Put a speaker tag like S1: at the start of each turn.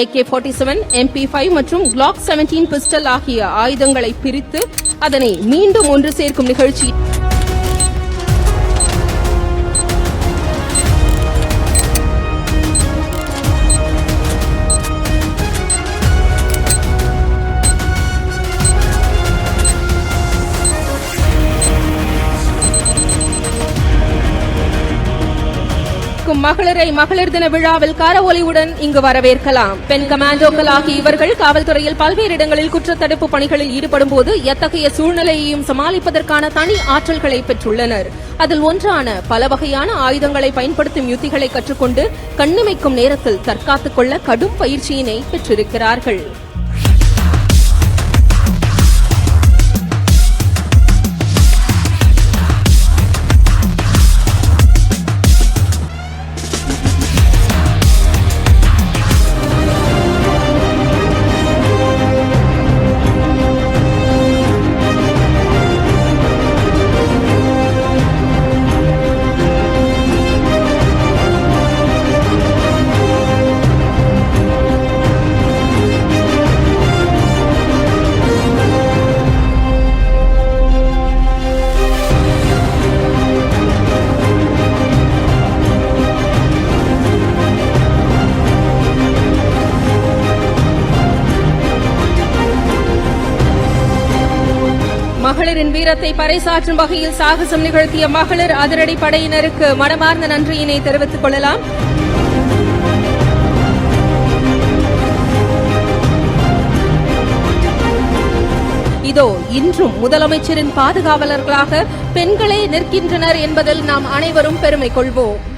S1: AK-47, MP5 மற்றும் Glock 17 pistol ஆகிய ஆயுதங்களை பிரித்து அதனை மீண்டும் ஒன்று சேர்க்கும் நிகழ்ச்சி மகளிரை மகளிர் தின விழாவில் கரவொலியுடன் இங்கு வரவேற்கலாம். பெண் கமாண்டோக்கள் ஆகிய இவர்கள் காவல்துறையில் பல்வேறு இடங்களில் குற்றத்தடுப்பு பணிகளில் ஈடுபடும் போது எத்தகைய சூழ்நிலையையும் சமாளிப்பதற்கான தனி ஆற்றல்களை பெற்றுள்ளனர். அதில் ஒன்றான பல வகையான ஆயுதங்களை பயன்படுத்தும் யுத்திகளை கற்றுக்கொண்டு கண்ணிமைக்கும் நேரத்தில் தற்காத்துக் கொள்ள கடும் பயிற்சியினை பெற்றிருக்கிறார்கள். மகளிரின் வீரத்தை பறைசாற்றும் வகையில் சாகசம் நிகழ்த்திய மகளிர் அதிரடி படையினருக்கு மனமார்ந்த நன்றியினை தெரிவித்துக் கொள்ளலாம். இதோ இன்றும் முதலமைச்சரின் பாதுகாவலர்களாக பெண்களே நிற்கின்றனர் என்பதில் நாம் அனைவரும் பெருமை கொள்வோம்.